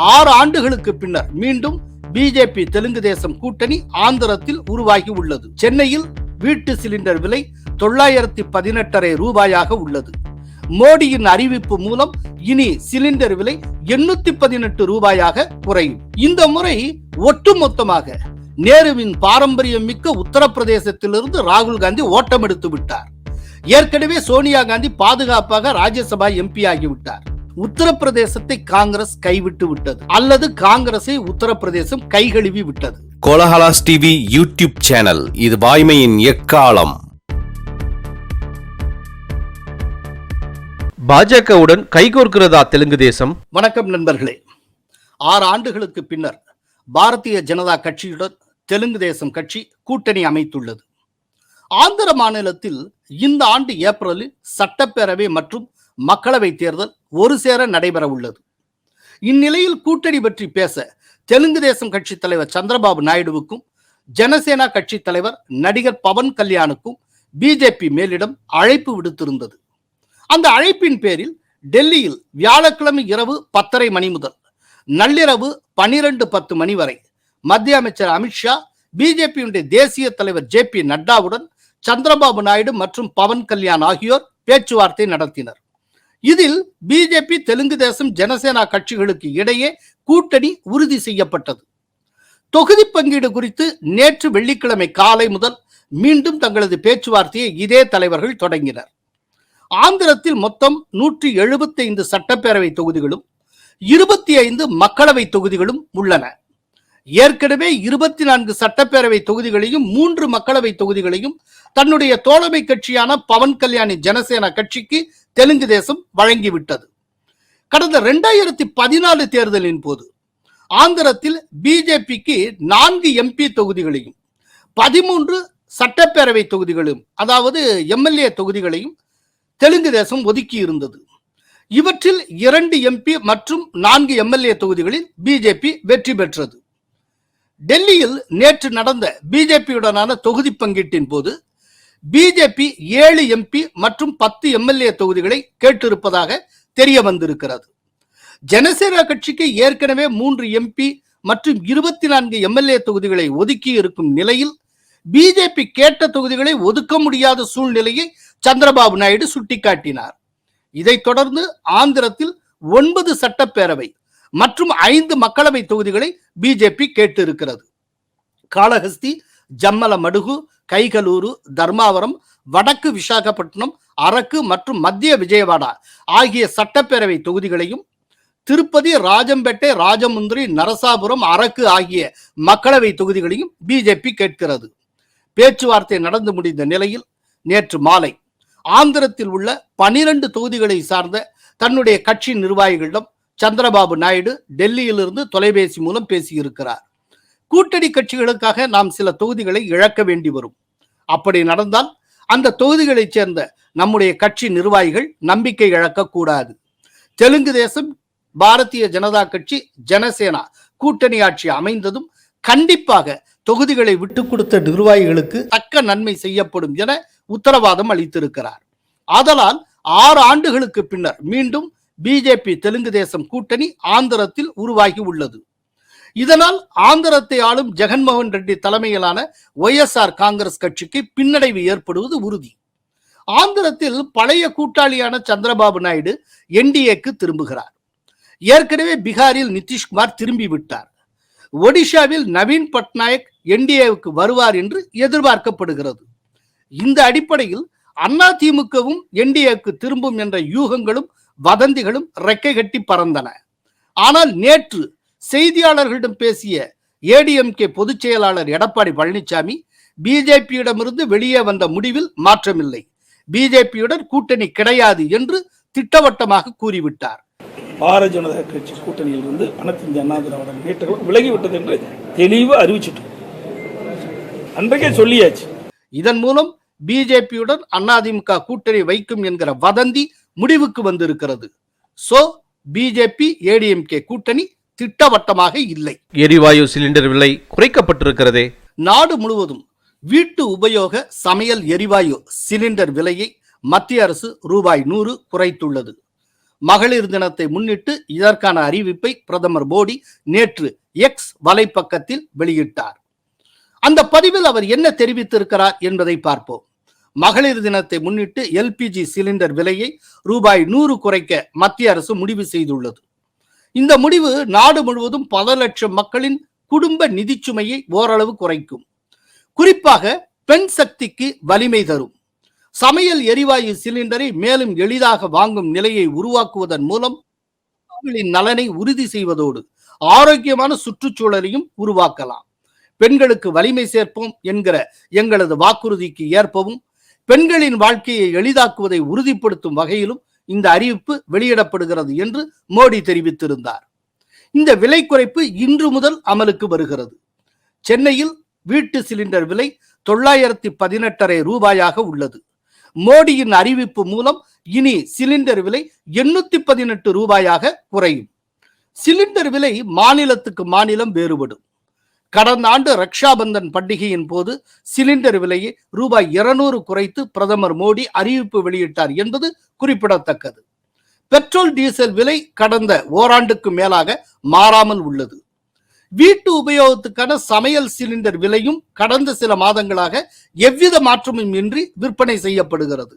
6 ஆண்டுகளுக்கு பின்னர் மீண்டும் பிஜேபி தெலுங்கு தேசம் கூட்டணி ஆந்திரத்தில் உருவாகி உள்ளது. சென்னையில் வீட்டு சிலிண்டர் விலை 918 ரூபாயாக உள்ளது. மோடியின் அறிவிப்பு மூலம் இனி சிலிண்டர் விலை 818 ரூபாயாக குறையும். இந்த முறை ஒட்டுமொத்தமாக நேருவின் பாரம்பரியம் மிக்க உத்தரப்பிரதேசத்திலிருந்து ராகுல் காந்தி ஓட்டம் எடுத்து விட்டார். ஏற்கனவே சோனியா காந்தி பாதுகாப்பாக ராஜ்யசபா எம்பி ஆகிவிட்டார். உத்தரப்பிரதேசத்தை காங்கிரஸ் கைவிட்டு விட்டது, அல்லது காங்கிரஸை உத்தரப்பிரதேசம் கைகழுவி விட்டது. கோலஹலாஸ் டிவி யூடியூப் சேனல், இது வாய்மையின் எக்காலம். பாஜகவுடன் கைகோர்க்கிறதா தெலுங்கு தேசம்? வணக்கம் நண்பர்களே. 6 ஆண்டுகளுக்கு பின்னர் பாரதிய ஜனதா கட்சியுடன் தெலுங்கு தேசம் கட்சி கூட்டணி அமைத்துள்ளது. ஆந்திர மாநிலத்தில் இந்த ஆண்டு ஏப்ரலில் சட்டப்பேரவை மற்றும் மக்களவை தேர்தல் ஒரு சேர நடைபெற உள்ளது. இந்நிலையில் கூட்டணி பற்றி பேச தெலுங்கு தேசம் கட்சி தலைவர் சந்திரபாபு நாயுடுவுக்கும் ஜனசேனா கட்சி தலைவர் நடிகர் பவன் கல்யாணுக்கும் பிஜேபி மேலிடம் அழைப்பு விடுத்திருந்தது. அந்த அழைப்பின் பேரில் டெல்லியில் வியாழக்கிழமை இரவு 10:30 மணி முதல் நள்ளிரவு 12:10 மணி வரை மத்திய அமைச்சர் அமித்ஷா, பிஜேபியுடைய தேசிய தலைவர் JP நட்டாவுடன் சந்திரபாபு நாயுடு மற்றும் பவன் கல்யாண் ஆகியோர் பேச்சுவார்த்தை நடத்தினர். இதில் பிஜேபி தெலுங்கு தேசம் ஜனசேனா கட்சிகளுக்கு இடையே கூட்டணி உறுதி செய்யப்பட்டது. தொகுதி பங்கீடு குறித்து நேற்று வெள்ளிக்கிழமை காலை முதல் மீண்டும் தங்களது பேச்சுவார்த்தையை இதே தலைவர்கள் தொடங்கினர். ஆந்திரத்தில் மொத்தம் 175 சட்டப்பேரவை தொகுதிகளும் 25 மக்களவை தொகுதிகளும் உள்ளன. ஏற்கனவே 24 சட்டப்பேரவை தொகுதிகளையும் 3 மக்களவை தொகுதிகளையும் தன்னுடைய தோழமை கட்சியான பவன் கல்யாணி ஜனசேனா கட்சிக்கு தெலுங்கு தேசம் வழங்கிவிட்டது. கடந்த 2014 தேர்தலின் போது ஆந்திரத்தில் பிஜேபிக்கு 4 MP தொகுதிகளையும் 13 சட்டப்பேரவை தொகுதிகளையும், அதாவது MLA தொகுதிகளையும் தெலுங்கு தேசம் ஒதுக்கி இருந்தது. இவற்றில் 2 MP மற்றும் 4 MLA தொகுதிகளில் பிஜேபி வெற்றி பெற்றது. டெல்லியில் நேற்று நடந்த பிஜேபியுடனான தொகுதி பங்கீட்டின் போது பிஜேபி 7 MP மற்றும் 10 MLA தொகுதிகளை கேட்டிருப்பதாக தெரிய வந்திருக்கிறது. ஜனசேனா கட்சிக்கு ஏற்கனவே 3 MP மற்றும் 24 MLA தொகுதிகளை ஒதுக்கி இருக்கும் நிலையில் பிஜேபி கேட்ட தொகுதிகளை ஒதுக்க முடியாத சூழ்நிலையை சந்திரபாபு நாயுடு சுட்டிக்காட்டினார். இதைத் தொடர்ந்து ஆந்திரத்தில் 9 சட்டப்பேரவை மற்றும் 5 மக்களவை தொகுதிகளை பிஜேபி கேட்டிருக்கிறது. காளஹஸ்தி, ஜம்மலமடுகு, கைகலூரு, தர்மாவரம், வடக்கு விசாகப்பட்டினம், அரக்கு மற்றும் மத்திய விஜயவாடா ஆகிய சட்டப்பேரவை தொகுதிகளையும், திருப்பதி, ராஜம்பேட்டை, ராஜமுந்திரி, நரசாபுரம், அரக்கு ஆகிய மக்களவை தொகுதிகளையும் பிஜேபி கேட்கிறது. பேச்சுவார்த்தை நடந்து முடிந்த நிலையில் நேற்று மாலை ஆந்திரத்தில் உள்ள 12 தொகுதிகளை சார்ந்த தன்னுடைய கட்சி நிர்வாகிகளிடம் சந்திரபாபு நாயுடு டெல்லியிலிருந்து தொலைபேசி மூலம் பேசியிருக்கிறார். கூட்டணி கட்சிகளுக்காக நாம் சில தொகுதிகளை இழக்க வேண்டி வரும். அப்படி நடந்தால் அந்த தொகுதிகளைச் சேர்ந்த நம்முடைய கட்சி நிர்வாகிகள் நம்பிக்கை இழக்கக்கூடாது. தெலுங்கு தேசம், பாரதிய ஜனதா கட்சி, ஜனசேனா கூட்டணி ஆட்சி அமைந்ததும் கண்டிப்பாக தொகுதிகளை விட்டுக் கொடுத்த நிர்வாகிகளுக்கு தக்க நன்மை செய்யப்படும் என உத்தரவாதம் அளித்திருக்கிறார். ஆதலால் 6 ஆண்டுகளுக்கு பின்னர் மீண்டும் பிஜேபி தெலுங்கு தேசம் கூட்டணி ஆந்திரத்தில் உருவாகி உள்ளது. இதனால் ஆந்திரத்தை ஆளும் ஜெகன்மோகன் ரெட்டி தலைமையிலான YSR காங்கிரஸ் கட்சிக்கு பின்னடைவு ஏற்படுவது உறுதி. ஆந்திரத்தில் பழைய கூட்டாளியான சந்திரபாபு நாயுடு NDAக்கு திரும்புகிறார். ஏற்கனவே பீகாரில் நிதிஷ்குமார் திரும்பிவிட்டார். ஒடிஷாவில் நவீன் பட்நாயக் NDAவுக்கு வருவார் என்று எதிர்பார்க்கப்படுகிறது. இந்த அடிப்படையில் அதிமுகவும் NDAவுக்கு திரும்பும் என்ற யூகங்களும் வதந்திகளும் ரெக்கை கட்டி பறந்தன. ஆனால் நேற்று செய்தியாளர்களிடம் பேசிய ADMK பொதுச் செயலாளர் எடப்பாடி பழனிசாமி, பிஜேபியிடமிருந்து வெளியே வந்த முடிவில் மாற்றமில்லை, பிஜேபியுடன் கூட்டணி கிடையாது என்று திட்டவட்டமாக கூறிவிட்டார். பாரதிய ஜனதா கட்சி கூட்டணியில் இருந்து அனைத்து இந்திய அண்ணா திராவிட முன்னேற்றங்களும் விலகிவிட்டது என்று தெளிவாக அறிவிச்சிட்டோம். அன்றைக்கே சொல்லியாச்சு. இதன் மூலம் பிஜேபியுடன் அதிமுக கூட்டணி வைக்கும் என்கிற வதந்தி முடிவுக்கு வந்திருக்கிறது. சோ பிஜேபி ADMK கூட்டணி திட்டவட்டமாக இல்லை. எரிவாயு சிலிண்டர் விலை குறைக்கப்பட்டிருக்கிறதே. நாடு முழுவதும் வீட்டு உபயோக சமையல் எரிவாயு சிலிண்டர் விலையை மத்திய அரசு ரூபாய் 100 குறைத்துள்ளது. மகளிர் தினத்தை முன்னிட்டு இதற்கான அறிவிப்பை பிரதமர் மோடி நேற்று எக்ஸ் வலைப்பக்கத்தில் வெளியிட்டார். அந்த பதிவில் அவர் என்ன தெரிவித்திருக்கிறார் என்பதை பார்ப்போம். மகளிர் தினத்தை முன்னிட்டு எல்பிஜி சிலிண்டர் விலையை ரூபாய் 100 குறைக்க மத்திய அரசு முடிவு செய்துள்ளது. இந்த முடிவு நாடு முழுவதும் பல லட்சம் மக்களின் குடும்ப நிதிச்சுமையை ஓரளவு குறைக்கும். குறிப்பாக பெண் சக்திக்கு வலிமை தரும். சமையல் எரிவாயு சிலிண்டரை மேலும் எளிதாக வாங்கும் நிலையை உருவாக்குவதன் மூலம் மக்களின் நலனை உறுதி செய்வதோடு ஆரோக்கியமான சுற்றுச்சூழலையும் உருவாக்கலாம். பெண்களுக்கு வலிமை சேர்ப்போம் என்கிற எங்களது வாக்குறுதிக்கு ஏற்பவும் பெண்களின் வாழ்க்கையை எளிதாக்குவதை உறுதிப்படுத்தும் வகையிலும் இந்த அறிவிப்பு வெளியிடப்படுகிறது என்று மோடி தெரிவித்திருந்தார். இந்த விலை குறைப்பு இன்று முதல் அமலுக்கு வருகிறது. சென்னையில் வீட்டு சிலிண்டர் விலை 918 ரூபாயாக உள்ளது. மோடியின் அறிவிப்பு மூலம் இனி சிலிண்டர் விலை 818 ரூபாயாக குறையும். சிலிண்டர் விலை மாநிலத்துக்கு மாநிலம் வேறுபடும். கடந்த ஆண்டு ரக்ஷாபந்தன் பண்டிகையின் போது சிலிண்டர் விலையை ரூபாய் 200 குறைத்து பிரதமர் மோடி அறிவிப்பு வெளியிட்டார் என்பது குறிப்பிடத்தக்கது. பெட்ரோல் டீசல் விலை கடந்த ஓராண்டுக்கு மேலாக மாறாமல் உள்ளது. வீட்டு உபயோகத்துக்கான சமையல் சிலிண்டர் விலையும் கடந்த சில மாதங்களாக எவ்வித மாற்றமும் இன்றி விற்பனை செய்யப்படுகிறது.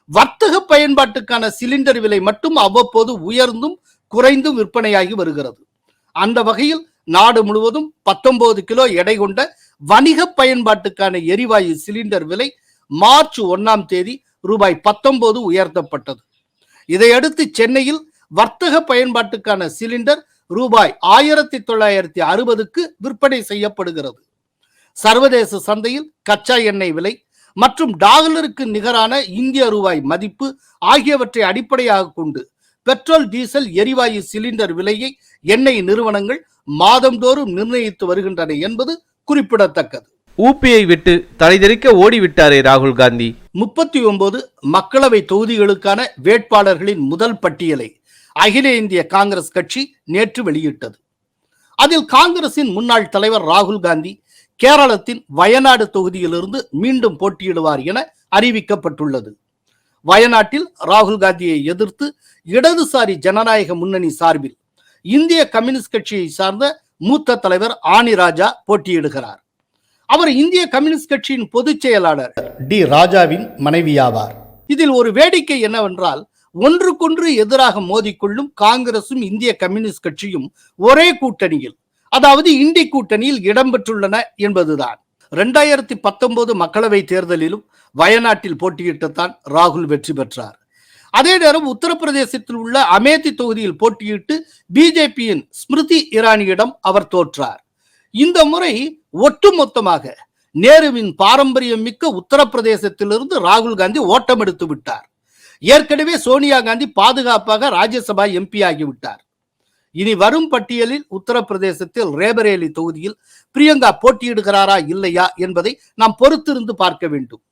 வர்த்தக பயன்பாட்டுக்கான சிலிண்டர் விலை மட்டும் அவ்வப்போது உயர்ந்தும் குறைந்தும் விற்பனையாகி வருகிறது. அந்த வகையில் நாடு முழுவதும் 19 கிலோ எடை கொண்ட வணிக பயன்பாட்டுக்கான எரிவாயு சிலிண்டர் விலை மார்ச் 1 ரூபாய் 19 உயர்த்தப்பட்டது. இதையடுத்து சென்னையில் வர்த்தக பயன்பாட்டுக்கான சிலிண்டர் ரூபாய் 1960க்கு விற்பனை செய்யப்படுகிறது. சர்வதேச சந்தையில் கச்சா எண்ணெய் விலை மற்றும் டாலருக்கு நிகரான இந்திய ரூபாய் மதிப்பு ஆகியவற்றை அடிப்படையாக கொண்டு பெட்ரோல் டீசல் எரிவாயு சிலிண்டர் விலையை எண்ணெய் நிறுவனங்கள் மாதந்தோறும் நிர்ணயித்து வருகின்றன என்பது குறிப்பிடத்தக்கது. ஊபியை விட்டு தலைதெறிக்க ஓடிவிட்டாரே ராகுல் காந்தி. 39 மக்களவை தொகுதிகளுக்கான வேட்பாளர்களின் முதல் பட்டியலை அகில இந்திய காங்கிரஸ் கட்சி நேற்று வெளியிட்டது. அதில் காங்கிரசின் முன்னாள் தலைவர் ராகுல் காந்தி கேரளத்தின் வயநாடு தொகுதியிலிருந்து மீண்டும் போட்டியிடுவார் என அறிவிக்கப்பட்டுள்ளது. வயநாட்டில் ராகுல் காந்தியை எதிர்த்து இடதுசாரி ஜனநாயக முன்னணி சார்பில் இந்திய கம்யூனிஸ்ட் கட்சியை சார்ந்த மூத்த தலைவர் ஆனி ராஜா போட்டியிடுகிறார். அவர் இந்திய கம்யூனிஸ்ட் கட்சியின் பொதுச் செயலாளர் டி ராஜாவின் மனைவியாவார். இதில் ஒரு வேடிக்கை என்னவென்றால், ஒன்றுக்கொன்று எதிராக மோதிக்கொள்ளும் காங்கிரசும் இந்திய கம்யூனிஸ்ட் கட்சியும் ஒரே கூட்டணியில், அதாவது இண்டி கூட்டணியில் இடம்பெற்றுள்ளன என்பதுதான். 2019 மக்களவை தேர்தலிலும் வயநாட்டில் போட்டியிட்டுத்தான் ராகுல் வெற்றி பெற்றார். அதே நேரம் உத்தரப்பிரதேசத்தில் உள்ள அமேதி தொகுதியில் போட்டியிட்டு பிஜேபியின் ஸ்மிருதி இரானியிடம் அவர் தோற்றார். இந்த முறை ஒட்டுமொத்தமாக நேருவின் பாரம்பரியம் மிக்க உத்தரப்பிரதேசத்திலிருந்து ராகுல் காந்தி ஓட்டம் எடுத்து விட்டார். ஏற்கனவே சோனியா காந்தி பாதுகாப்பாக ராஜ்யசபா எம்பி ஆகிவிட்டார். இனி வரும் பட்டியலில் உத்தரப்பிரதேசத்தில் ரேபரேலி தொகுதியில் பிரியங்கா போட்டியிடுகிறாரா இல்லையா என்பதை நாம் பொறுத்திருந்து பார்க்க வேண்டும்.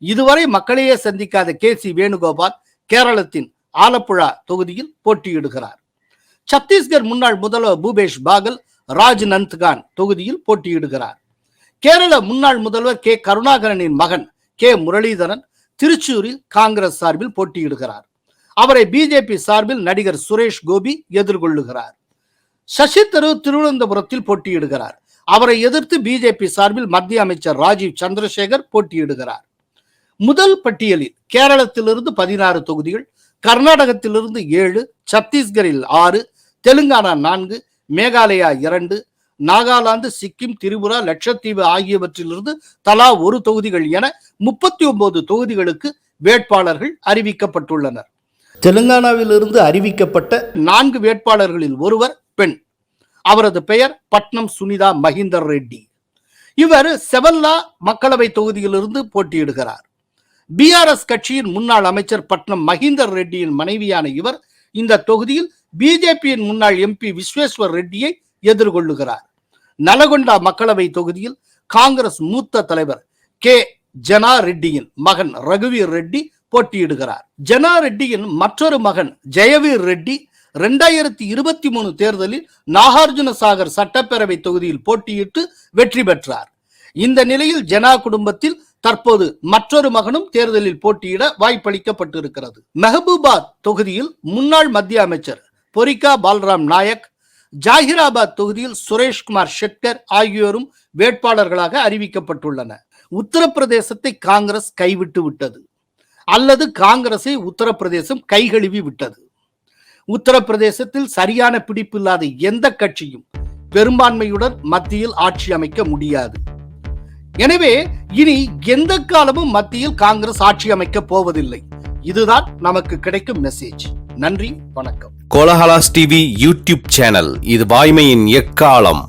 இதுவரை மக்களையே சந்திக்காத கே.சி. வேணுகோபால் கேரளத்தின் ஆலப்புழா தொகுதியில் போட்டியிடுகிறார். சத்தீஸ்கர் முன்னாள் முதல்வர் பூபேஷ் பாகல் ராஜ்நந்த்கான் தொகுதியில் போட்டியிடுகிறார். கேரள முன்னாள் முதல்வர் கே. கருணாகரனின் மகன் கே. முரளிதரன் திருச்சூரில் காங்கிரஸ் சார்பில் போட்டியிடுகிறார். அவரை பிஜேபி சார்பில் நடிகர் சுரேஷ் கோபி எதிர்கொள்ளுகிறார். சசி தரூர் திருவனந்தபுரத்தில் போட்டியிடுகிறார். அவரை எதிர்த்து பிஜேபி சார்பில் மத்திய அமைச்சர் ராஜீவ் சந்திரசேகர் போட்டியிடுகிறார். முதல் பட்டியலில் கேரளத்திலிருந்து 16 தொகுதிகள், கர்நாடகத்திலிருந்து 7, சத்தீஸ்கரில் 6, தெலுங்கானா 4, மேகாலயா 2, நாகாலாந்து, சிக்கிம், திரிபுரா, லட்சத்தீவு ஆகியவற்றிலிருந்து தலா 1 தொகுதிகள் என 39 தொகுதிகளுக்கு வேட்பாளர்கள் அறிவிக்கப்பட்டுள்ளனர். தெலுங்கானாவிலிருந்து அறிவிக்கப்பட்ட 4 வேட்பாளர்களில் ஒருவர் பெண். அவரது பெயர் பட்னம் சுனிதா மஹிந்தர் ரெட்டி. இவர் செவல்லா மக்களவை தொகுதியிலிருந்து போட்டியிடுகிறார். பிஆர்எஸ் கட்சியின் முன்னாள் அமைச்சர் பட்னம் மஹிந்தர் ரெட்டியின் மனைவியான இவர் இந்த தொகுதியில் பிஜேபியின் முன்னாள் எம்பி விஸ்வேஸ்வர் ரெட்டியை எதிர்கொள்ளுகிறார். நலகொண்டா மக்களவை தொகுதியில் காங்கிரஸ் மூத்த தலைவர் கே. ஜனா ரெட்டியின் மகன் ரகுவீர் ரெட்டி போட்டியிடுகிறார். ஜனா ரெட்டியின் மற்றொரு மகன் ஜெயவீர் ரெட்டி 2023 தேர்தலில் நாகார்ஜுன சாகர் சட்டப்பேரவை தொகுதியில் போட்டியிட்டு வெற்றி பெற்றார். இந்த நிலையில் ஜனா குடும்பத்தில் தற்போது மற்றொரு மகனும் தேர்தலில் போட்டியிட வாய்ப்பளிக்கப்பட்டிருக்கிறது. மெஹபூபாத் தொகுதியில் முன்னாள் மத்திய அமைச்சர் பொரிகா பால்ராம் நாயக், ஜாகிராபாத் தொகுதியில் சுரேஷ்குமார் ஷெட்கர் ஆகியோரும் வேட்பாளர்களாக அறிவிக்கப்பட்டுள்ளனர். உத்தரப்பிரதேசத்தை காங்கிரஸ் கைவிட்டு விட்டது அல்லது காங்கிரஸை உத்தரப்பிரதேசம் கைகழுவி விட்டது. உத்தரப்பிரதேசத்தில் சரியான பிடிப்பில்லாத எந்த கட்சியும் பெரும்பான்மையுடன் மத்தியில் ஆட்சி அமைக்க முடியாது. எனவே இனி எந்த காலமும் மத்தியில் காங்கிரஸ் ஆட்சி அமைக்க போவதில்லை. இதுதான் நமக்கு கிடைக்கும் மெசேஜ். நன்றி, வணக்கம். கோலஹலாஸ் டிவி யூடியூப் சேனல், இது வாய்மையின் எக்காலம்.